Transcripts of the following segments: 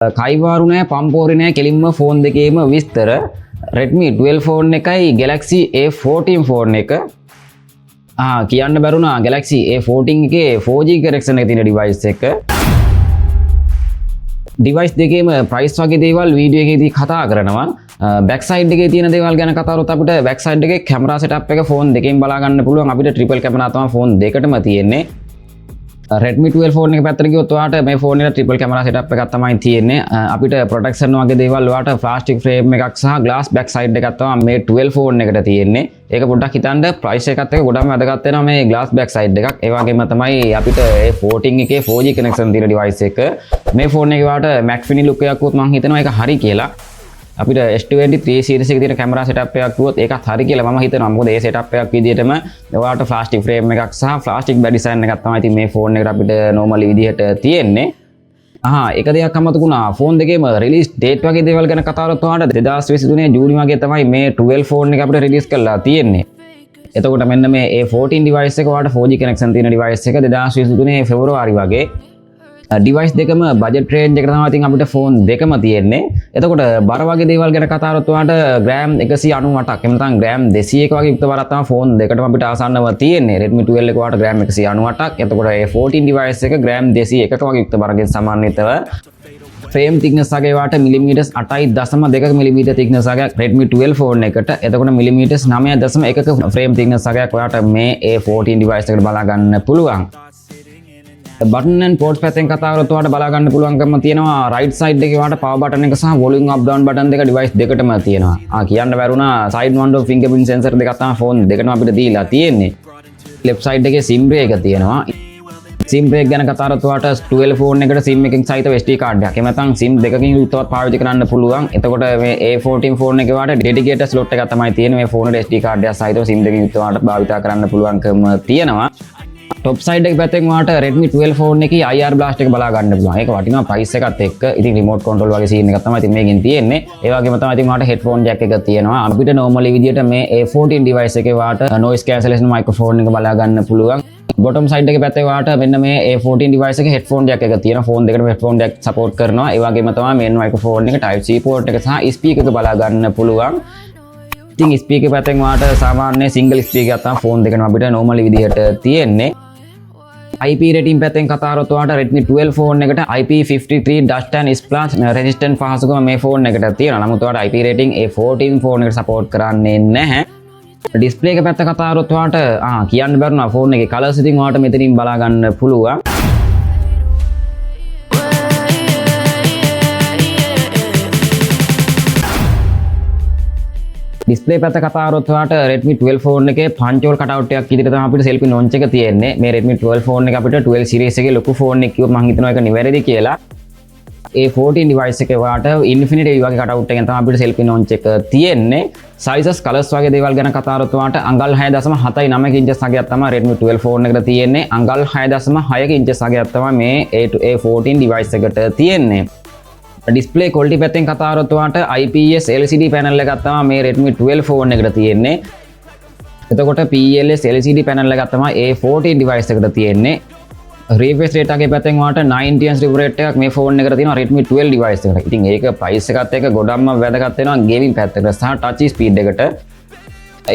කයිවාරු නෑ පම්පෝරි නෑ කෙලින්ම ෆෝන් දෙකේම විස්තර Redmi 12 ෆෝන් එකයි Galaxy A14 ෆෝන් එක කියන්න බැරුණා Galaxy A14 එකේ 4G correction එක තියෙන device එක device දෙකේම price වගේ දේවල් වීඩියෝ එකේදී කතා කරනවා back side එකේ තියෙන දේවල් ගැන කතා කරොත් අපිට back side එකේ camera setup එක ෆෝන් දෙකෙන් බලා ගන්න පුළුවන් අපිට triple camera තමයි ෆෝන් දෙකටම තියෙන්නේ Redmi 12 ෆෝන් එක පැත්තට ගියොත් ඔයාට මේ ෆෝන් එකේ triple camera setup එකක් තමයි තියෙන්නේ අපිට protection වගේ දේවල් ඔයාට plastic frame එකක් සහ glass back side එකක් තමයි මේ 12 ෆෝන් එකට තියෙන්නේ ඒක පොඩ්ඩක් හිතන්න price එකත් එක්ක ගොඩක් වැදගත් වෙනවා මේ glass back side එකක් ඒ වගේම තමයි අපිට A14 එකේ 4G connection තියෙන device එක මේ ෆෝන් එකේ ඔයාට max fini look එකක් උත් මම හිතනවා ඒක හරි කියලා අපිට S23 series එකේ තියෙන camera setup එකක් කිව්වොත් ඒකත් හරි කියලා මම හිතනවා මොකද ඒ setup එකක් විදිහටම ඔයාලට plastic frame එකක් සහ plastic back design එකක් තමයි ඉතින් මේ ෆෝන් එකට අපිට normal විදිහට තියෙන්නේ එක දෙයක් අමතකුණා ෆෝන් දෙකේම release date වගේ දේවල් ගැන කතා කරලා ඔයාලට 2023 ජූනි වගේ තමයි මේ 12 ෆෝන් එක අපිට release කරලා තියෙන්නේ එතකොට මෙන්න මේ A14 device එක ඔයාලට 4G connection තියෙන device එක 2023 February වගේ device දෙකම budget range එකට තමයි ඉතින් අපිට ෆෝන් දෙකම තියෙන්නේ. එතකොට බර වගේ දේවල් ගැන කතා කරොත් ඔයාලට gram 198ක් එහෙම නැත්නම් gram 201 වගේ යුක්ත බරක් තමයි ෆෝන් දෙකටම අපිට ආසන්නව තියෙන්නේ. Redmi 12 එක ඔයාලට gram 198ක්. එතකොට A14 device එක gram 201ක වගේ යුක්ත බරකින් සමන්විතව frame thickness එක ඔයාලට millimeters 8.2 millimeter thickness එකක් Redmi 12 ෆෝන් එකට. එතකොට millimeters 9.1ක frame thickness එකක් ඔයාලට මේ A14 device එකට බලා ගන්න පුළුවන්. button and ports පැත්තෙන් කතා කරලා ඔයාලට බලා ගන්න පුළුවන්කම තියෙනවා right side එකේ ඔයාලට power button එක සහ volume up down button දෙක device දෙකටම තියෙනවා. කියන්න බැරුණා side mount fingerprint sensor දෙකක් තමයි phone දෙකටම අපිට දීලා තියෙන්නේ. left side එකේ sim brake එක තියෙනවා. sim brake ගැන කතා කරලා ඔයාලට 12 phone එකට sim එකකින් සහිතව SD card එකක්. එහෙම නැත්නම් sim දෙකකින් යුක්තව පාවිච්චි කරන්න පුළුවන්. එතකොට මේ A14 phone එකේ ඔයාලට dedicated slot එකක් තමයි තියෙන්නේ. මේ phone එකට SD card එකක් සහිතව sim දෙකකින් යුක්තව ඔයාලට භාවිත කරන්න පුළුවන්කම තියෙනවා. top side එක පැත්තෙන් ඔයාලට Redmi 12 ෆෝන් එකේ IR blast එක බලා ගන්න පුළුවන්. ඒක වටිනා price එකත් එක්ක. ඉතින් remote control වගේ scene එකක් තමයි ඉතින් මේකෙන් තියෙන්නේ. ඒ වගේම තමයි ඉතින් ඔයාලට headphone jack එක තියෙනවා. අපිට normally විදියට මේ A14 device එකේ ඔයාලට noise cancellation microphone එක බලා ගන්න පුළුවන්. bottom side එකේ පැත්තේ ඔයාලට මෙන්න මේ A14 device එකේ headphone jack එක තියෙනවා. ෆෝන් දෙකටම headphone jack support කරනවා. ඒ වගේම තමයි main microphone එක type C port එක සහ speaker එක බලා ගන්න පුළුවන්. ඉතින් speaker පැත්තෙන් ඔයාලට සාමාන්‍ය single speaker එකක් තමයි ෆෝන් දෙකටම අපිට normally විදියට තියෙන්නේ. IP rating පැත්තෙන් කතා කරොත් ඔයාලට Redmi 12 ෆෝන් එකට IP53+10 splash resistant පහසුකම මේ ෆෝන් එකට තියෙනවා. නමුත් ඔයාලට IP rating A14 ෆෝන් එකට support කරන්නේ නැහැ. display එක පැත්ත කතා කරොත් ඔයාලට කියන්න බැරුණා ෆෝන් එකේ colors ඉතින් ඔයාලට මෙතනින් බලා ගන්න පුළුවන්. display පැත්ත කතා කරොත් ඔයාලට Redmi 12 ෆෝන් එකේ punch hole cutout එකක් ඉදිරියට තමයි අපිට selfie launch එක තියෙන්නේ. මේ Redmi 12 ෆෝන් එක අපිට 12 series එකේ ලොකු ෆෝන් එකක් කිව්වොත් මම හිතනවා ඒක නිවැරදි කියලා. A14 device එකේ ඔයාලට infinity වගේ cutout එකෙන් තමයි අපිට selfie launch එක තියෙන්නේ. sizes colors වගේ දේවල් ගැන කතා කරොත් ඔයාලට අඟල් 6.79 inches අගයක් තමයි Redmi 12 ෆෝන් එකට තියෙන්නේ. අඟල් 6.6 inches අගයක් තමයි මේ A14 device එකට තියෙන්නේ. display quality පැත්තෙන් කතා කරොත් ඔයාලට IPS LCD panel එකක් තමයි මේ Redmi 12 ෆෝන් එකට තියෙන්නේ. එතකොට PLS LCD panel එකක් තමයි A14 device එකට තියෙන්නේ. refresh rate එකේ පැත්තෙන් ඔයාලට 90 Hz refresh rate එකක් මේ ෆෝන් එකට තියෙනවා Redmi 12 device එකට. ඉතින් ඒක price එකත් එක්ක ගොඩක්ම වැදගත් වෙනවා gaming පැත්තකට සහ touch speed එකට.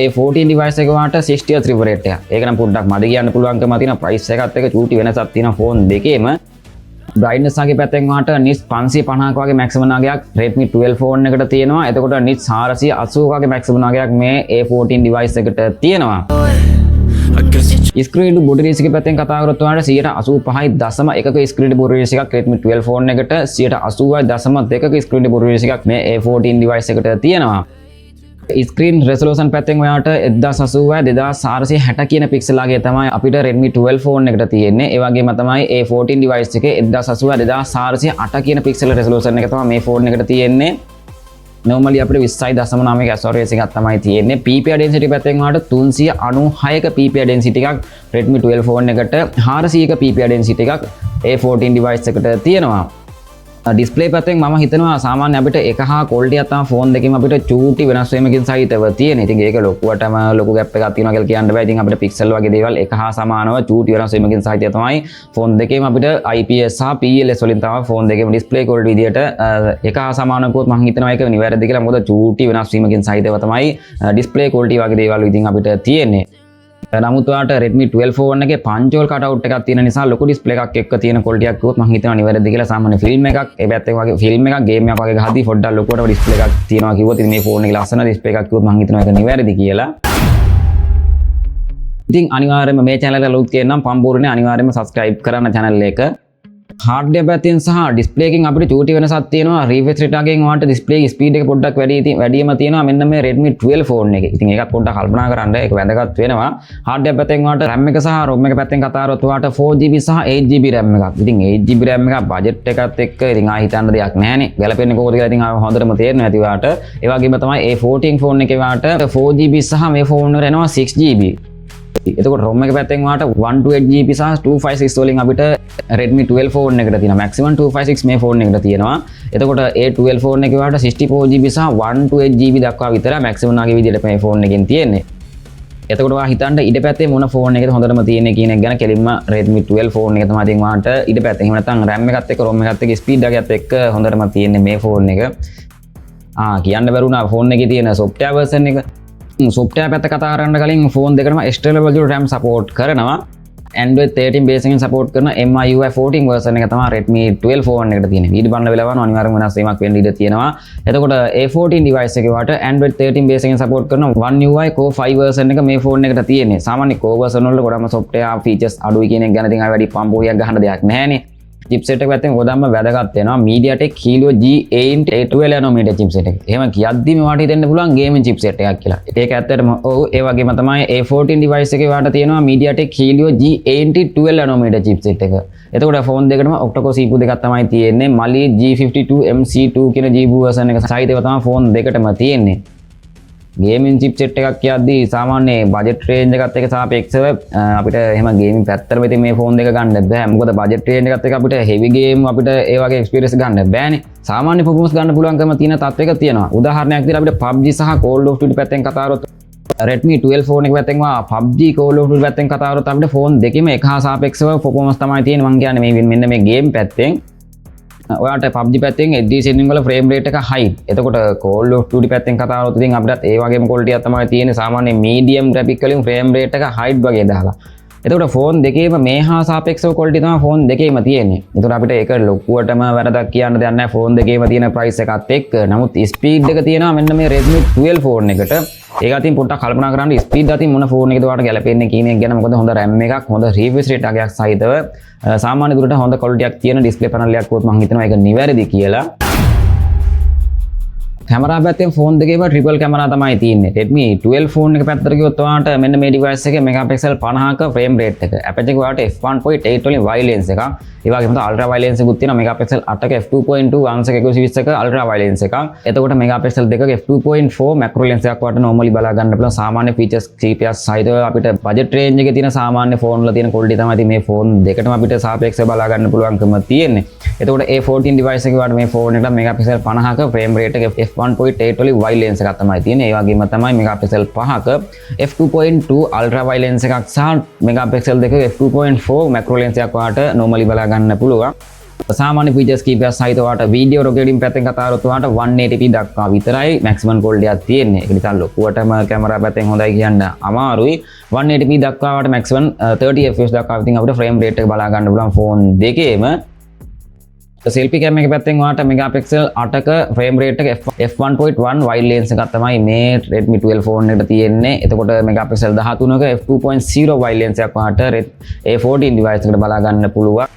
A14 device එක ඔයාලට 60 Hz refresh rate එකක්. ඒක නම් පොඩ්ඩක් මදි කියන්න පුළුවන්කම තියෙනවා price එකත් එක්ක චූටි වෙනසක් තියෙනවා ෆෝන් දෙකේම. brightness එකේ පැත්තෙන් ඔයාලට nits 550ක වගේ maximum නාගයක් Redmi 12 ෆෝන් එකට තියෙනවා. එතකොට nits 480ක වගේ maximum නාගයක් මේ A14 device එකට තියෙනවා. screen to body ratio එකේ පැත්තෙන් කතා කරොත් ඔයාලට 85.1ක screen to body ratio එකක් Redmi 12 ෆෝන් එකට 80.2ක screen to body ratio එකක් මේ A14 device එකට තියෙනවා. screen resolution පැත්තෙන් ඔයාලට 1080x2460 කියන pixel ආගේ තමයි අපිට Redmi 12 ෆෝන් එකට තියෙන්නේ. ඒ වගේම තමයි A14 device එකේ 1080x2408 කියන pixel resolution එක තමයි මේ ෆෝන් එකට තියෙන්නේ. normally අපිට 20.9ක SOS එකක් තමයි තියෙන්නේ. PPI density පැත්තෙන් ඔයාලට 396ක PPI density එකක් Redmi 12 ෆෝන් එකට 400ක PPI density එකක් A14 device එකට තියෙනවා. ඩිස්ප්ලේ පැත්තෙන් මම හිතනවා සාමාන්‍ය අපිට එක හා quality එක ෆෝන් දෙකම අපිට චූටි වෙනස් වීමකින් සහිතව තියෙන. ඉතින් ඒක ලොකුවටම ලොකු ගැප් එකක් තියෙනවා කියලා කියන්න බෑ. ඉතින් අපිට පික්සල් වගේ දේවල් එක හා සමානව චූටි වෙනස් වීමකින් සහිතව තමයි ෆෝන් දෙකේම අපිට IPS සහ PLS වලින් තමයි ෆෝන් දෙකේම ඩිස්ප්ලේ quality විදියට එක හා සමානව කොත් මම හිතනවා ඒක නිවැරදි කියලා. මොකද චූටි වෙනස් වීමකින් සහිතව තමයි ඩිස්ප්ලේ quality වගේ දේවල් ඉතින් අපිට තියෙන්නේ. නමුත් ඔයාලට Redmi 12 ෆෝන් එකේ පංචෝල් කටවුට් එකක් තියෙන නිසා ලොකු ඩිස්ප්ලේ එකක් එක්ක තියෙන quality එකක් කිව්වොත් මම හිතනවා නිවැරදි කියලා. සාමාන්‍ය ෆිල්ම් එකක් ඒ පැත්තෙන් වගේ ෆිල්ම් එකක් ගේම් එකක් වගේ ගහදී පොඩ්ඩක් ලොකුවට ඩිස්ප්ලේ එකක් තියෙනවා කිව්වොත් ඉතින් මේ ෆෝන් එකේ ලස්සන ඩිස්ප්ලේ එකක් කිව්වොත් මම හිතනවා ඒක නිවැරදි කියලා. ඉතින් අනිවාර්යයෙන්ම මේ channel එක ලොක් කියන්නම් පම්පූර්ණේ අනිවාර්යයෙන්ම subscribe කරන්න channel එක. hardware පැත්තෙන් සහ ඩිස්ප්ලේ එකකින් අපිට චූටි වෙනසක් තියෙනවා. refresh rate එකෙන් ඔයාලට ඩිස්ප්ලේ ස්පීඩ් එක පොඩ්ඩක් වැඩිම තියෙනවා මෙන්න මේ Redmi 12 ෆෝන් එකේ. ඉතින් ඒකත් පොඩ්ඩක් කල්පනා කරන්න ඒක වැදගත් වෙනවා. hardware පැත්තෙන් ඔයාලට RAM එක සහ ROM එක පැත්තෙන් කතා කරොත් ඔයාලට 4GB සහ 8GB RAM එකක්. ඉතින් 8GB RAM එකක් බජට් එකත් එක්ක ඉතින් ආ හිතන්න දෙයක් නැහැනේ. ගැලපෙන්නේ කොහොමද කියලා ඉතින් හොඳටම තේරෙනවා ඇති ඔයාලට. ඒ වගේම තමයි A14 ෆෝන් එකේ ඔයාලට 4GB සහ මේ ෆෝන් වල එනවා 6GB. එතකොට ROM එක පැත්තෙන් වාට 128GB සහ 256 වලින් අපිට Redmi 12 ෆෝන් එකට තියෙනවා. maximum 256 මේ ෆෝන් එකට තියෙනවා. එතකොට A12 ෆෝන් එකේ වාට 64GB සහ 128GB දක්වා විතර maximum නාගේ විදිහට මේ ෆෝන් එකෙන් තියෙන්නේ. එතකොට ඔයා හිතන්න ඉඩ පැත්තේ මොන ෆෝන් එකද හොඳටම තියෙන්නේ කියන එක ගැන කෙලින්ම Redmi 12 ෆෝන් එක තමයි ඉතින් වාට ඉඩ පැත්තේ. එහෙම නැත්නම් RAM එකත් එක්ක ROM එකත් එක්ක ස්පීඩ් එකත් එක්ක හොඳටම තියෙන්නේ මේ ෆෝන් එක. කියන්න බැරුණා ෆෝන් එකේ තියෙන software version එක. software පැත්ත කතා කරන්න කලින් ෆෝන් දෙකටම extra level RAM support කරනවා. Android 13 base එකෙන් support කරන MIUI 14 version එක තමයි Redmi 12 ෆෝන් එකට තියෙන්නේ. ඊට බලන වෙලාවන අනිවාර්යයෙන්ම වෙනස් වීමක් වෙන්න ඉඩ තියෙනවා. එතකොට A14 device එකේ වට Android 13 base එකෙන් support කරන One UI Core 5 version එක මේ ෆෝන් එකට තියෙන්නේ. සාමාන්‍ය Core version වල ගොඩක්ම software features අඩුයි කියන එක ගැන ඉතින් ආයෙ වැඩි පම්පෝරියක් ගහන්න දෙයක් නැහැනේ. chipset එක පැත්තෙන් ගොඩක්ම වැදගත් වෙනවා. MediaTek Helio G8 nanometer chipset එක. එහෙම කියද්දි මේවට හිතෙන්න පුළුවන් gaming chipset එකක් කියලා. ඒක ඇත්තටම ඔව් ඒ වගේම තමයි A14 device එකේ වාට තියෙනවා MediaTek Helio G8 nanometer chipset එක. එතකොට ෆෝන් දෙකටම octa-core CPU දෙකක් තමයි තියෙන්නේ. Mali G52 MC2 කියන GPU version එක සහිතව තමයි ෆෝන් දෙකටම තියෙන්නේ. ගේමින් චිප්සෙට් එකක් කියද්දී සාමාන්‍ය බජට් රේන්ජ් එකත් එක්ක සාපේක්ෂව අපිට එහෙම ගේමින් පැත්තටම ඉතින් මේ ෆෝන් දෙක ගන්න බෑ. මොකද බජට් රේන්ජ් එකත් එක්ක අපිට හෙවි ගේම් අපිට ඒ වගේ එක්ස්පීරියන්ස් ගන්න බෑනේ. සාමාන්‍ය performance ගන්න පුළුවන්කම තියෙන තත්ත්වයක තියෙනවා. උදාහරණයක් විදිහට අපිට PUBG සහ Call of Duty පැත්තෙන් කතා කරොත් Redmi 12 ෆෝන් එක පැත්තෙන් PUBG Call of Duty පැත්තෙන් කතා කරොත් අපිට ෆෝන් දෙකෙම එක හා සාපේක්ෂව performance තමයි තියෙන්නේ. මම කියන්නේ මෙන්න මේ ගේම් පැත්තෙන් ඔයාට PUBG පැත්තෙන් HD setting වල frame rate එක high. එතකොට Call of Duty පැත්තෙන් කතා කරොත් ඉතින් අපිටත් ඒ වගේම quality එකක් තමයි තියෙන්නේ. සාමාන්‍ය medium graphic වලින් frame rate එක high වගේ දාලා. එතකොට ෆෝන් දෙකේම මේ හා සාපේක්ෂව quality තමයි ෆෝන් දෙකේම තියෙන්නේ. එතකොට අපිට ඒක ලොකුවටම වැරදක් කියන්න දෙයක් නැහැ ෆෝන් දෙකේම තියෙන price එකත් එක්ක. නමුත් speed එක තියෙනවා මෙන්න මේ Redmi 12 ෆෝන් එකට. ඒක අතින් පොඩ්ඩක් කල්පනා කරන්න ස්පීඩ් අතින් මොන ෆෝන් එකද ඔයාලට ගැලපෙන්නේ කියන එක ගැන. මොකද හොඳ RAM එකක් හොඳ refresh rate එකක් සහිතව සාමාන්‍ය දුරට හොඳ quality එකක් තියෙන display panel එකක් වුත් මම හිතනවා ඒක නිවැරදි කියලා. කැමරා පැත්තෙන් ෆෝන් දෙකේම ට්‍රිපල් කැමරා තමයි තියෙන්නේ. Redmi 12 ෆෝන් එක පැත්තට ගියොත් ඔයාලට මෙන්න මේ device එකේ මෙගාපික්සල් 50ක frame rate එක. Aperture එක ඔයාලට f1.8 වලින් wide lens එකක්. ඒ වගේම තමයි ultra wide lens එකකුත් තියෙනවා. මෙගාපික්සල් 8ක f2.2 1/1 120ක ultra wide lens එකක්. එතකොට මෙගාපික්සල් 2ක f2.4 macro lens එකක් ඔයාලට normally බලා ගන්න පුළුවන්. සාමාන්‍ය features කීපයක් සහිතව අපිට budget range එකේ තියෙන සාමාන්‍ය ෆෝන් වල තියෙන quality තමයි ඉතින් මේ ෆෝන් දෙකටම අපිට සාපේක්ෂව බලා ගන්න පුළුවන්කම තියෙන්නේ. එතකොට A14 device එකේ ඔයාලට මේ ෆෝන් එකට මෙගාපික්සල් 50ක frame rate එක f1.8 වලින් wide lens එකක් තමයි තියෙන්නේ. ඒ වගේම තමයි megapixel 5ක f2.2 ultra wide lens එකක් සහ මෙගාපික්සල් 2ක f2.4 macro lens එකක් ඔයාලට normally බලා ගන්න පුළුවන්. සාමාන්‍ය features කීපයක් සහිත ඔයාලට video recording පැත්තෙන් කතා කරොත් ඔයාලට 180p දක්වා විතරයි maximum quality එකක් තියෙන්නේ. ඒක නිසා ලොකුවටම කැමරා පැත්තෙන් හොඳයි කියන්න අමාරුයි. 180p දක්වා ඔයාලට maximum 30 fps දක්වා ඉතින් අපිට frame rate එක බලා ගන්න පුළුවන් ෆෝන් දෙකේම. selfie cam එක පැත්තෙන් ඔයාලට මෙගාපික්සල් 8ක frame rate එක f1.1 wide lens එකක් තමයි මේ Redmi 12 ෆෝන් එකට තියෙන්නේ. එතකොට මෙගාපික්සල් 13ක f2.0 wide lens එකක් ඔයාලට A14 device එකට බලා ගන්න පුළුවන්.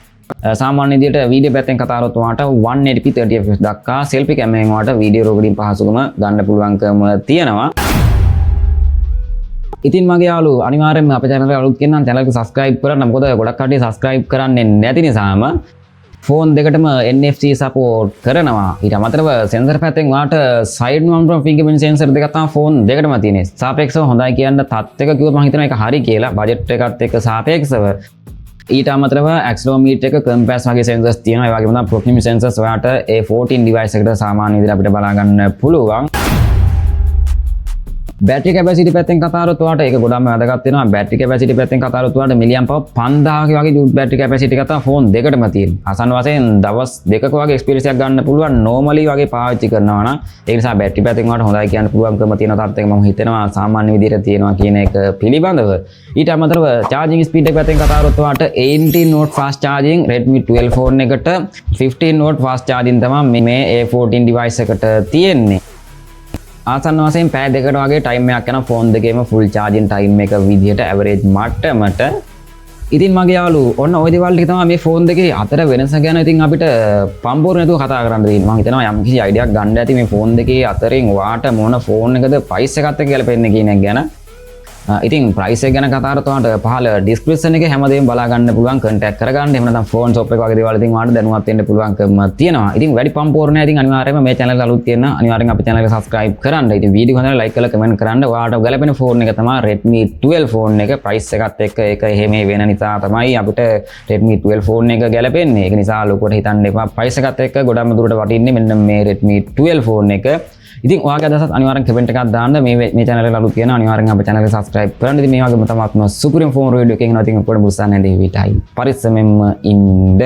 සාමාන්‍ය විදිහට වීඩියෝ පැත්තෙන් කතා කරොත් ඔයාලට 180p 30 fps දක්වා selfie cam එකෙන් ඔයාලට වීඩියෝ රෙකෝඩින් පහසුකම ගන්න පුළුවන්කම තියෙනවා. ඉතින් මගේ යාළුවෝ අනිවාර්යෙන්ම අපේ channel එක අලුත් කෙනා channel එක subscribe කරන්න. මොකද ගොඩක් කට්ටිය subscribe කරන්නේ නැති නිසාම ෆෝන් දෙකටම NFC support කරනවා. ඊට අමතරව sensor පැත්තෙන් ඔයාලට side mount fingerprint sensor දෙකක් තමයි ෆෝන් දෙකටම තියෙන්නේ. සාපේක්ෂව හොඳයි කියන්න තත් එක කිව්වොත් මම හිතනවා ඒක හරි කියලා. බජට් එකත් එක්ක සාපේක්ෂව ඊට අමතරව ඇක්සලෝමීටර් එක කම්පැස් වගේ සෙන්සර්ස් තියෙනවා. ඒ වගේම තමයි ප්‍රොක්සිමිටි සෙන්සර්ස් ඔයාට A14 device එකට සාමාන්‍ය විදිහට අපිට බලා ගන්න පුළුවන්. බැටරි කැපැසිටි පැත්තෙන් කතා කරොත් ඔයාලට ඒක ගොඩක්ම වැදගත් වෙනවා. බැටරි කැපැසිටි පැත්තෙන් කතා කරොත් ඔයාලට මිලියම් පවර් 5000ක වගේ බැටරි කැපැසිටි එකක් තමයි ෆෝන් දෙකටම තියෙන්නේ. ආසන්න වශයෙන් දවස් දෙකක වගේ එක්ස්පීරියන්ස් එකක් ගන්න පුළුවන් normally වගේ පාවිච්චි කරනවා නම්. ඒ නිසා බැටරි පැත්තෙන් ඔයාලට හොඳයි කියන්න පුළුවන්කම තියෙන තත්ත්වයක මම හිතනවා සාමාන්‍ය විදිහට තියෙනවා කියන එක පිළිබඳව. ඊට අමතරව charging speed එක පැත්තෙන් කතා කරොත් ඔයාලට 18 watt fast charging Redmi 12 phone එකට 15 watt fast charging තමයි මේ A14 device එකට තියෙන්නේ. ආසන්න වශයෙන් පැය දෙකකට වගේ ටයිම් එකක් යනවා ෆෝන් දෙකේම ෆුල් charging time එක විදිහට average මට්ටමට. ඉතින් මගේ යාළුවෝ ඔන්න ওই දේවල් ටික තමයි මේ ෆෝන් දෙකේ අතර වෙනස ගැන ඉතින් අපිට පම්පෝර නැතුව කතා කරන්න තියෙන්නේ. මම හිතනවා යම් කිසි අයිඩියක් ගන්න ඇති මේ ෆෝන් දෙකේ අතරින් ඔයාට මොන ෆෝන් එකද ප්‍රයිස් එකත් එක්ක ගැලපෙන්නේ කියන එක ගැන. ඉතින් ප්‍රයිස් එක ගැන කතා කරලා ඔයාලට පහළ ඩිස්ක්‍රිප්ෂන් එකේ හැමදේම බලා ගන්න පුළුවන් කන්ටැක්ට් කරගන්න. එහෙම නැත්නම් ෆෝන් ෂොප් එක වගේ දේවල් ඉතින් ඔයාලට දැනුවත් වෙන්න පුළුවන්කම තියෙනවා. ඉතින් වැඩි පම්පෝර නැහැ. ඉතින් අනිවාර්යයෙන්ම මේ channel එක අලුත් තියෙන අනිවාර්යෙන් අපේ channel එක subscribe කරන්න. ඉතින් වීඩියෝ හොඳට like කරලා comment කරන්න. ඔයාලට ගැලපෙන ෆෝන් එක තමයි Redmi 12 ෆෝන් එක. ප්‍රයිස් එකත් එක්ක ඒක එහෙම වෙන නිසා තමයි අපිට Redmi 12 ෆෝන් එක ගැලපෙන්නේ. ඒක නිසා ලොකුවට හිතන්න එපා. ප්‍රයිස් එකත් එක්ක ගොඩක්ම දුරට වටින්නේ මෙන්න මේ Redmi 12 ෆෝන් එක. ඉතින් ඔයාගේ අදහසත් අනිවාර්යෙන් කමෙන්ට් එකක් දාන්න. මේ channel එකට අලුත් කියන අනිවාර්යෙන් අපේ channel එක subscribe කරන්න. ඉතින් මේ වගේම තමත්ම සුපිරිම ෆෝන් රිවිව් එකකින් එනවා. ඉතින් පොඩි මුස්සන්නේ දී විතරයි. පරිස්සමෙන්ම ඉන්න.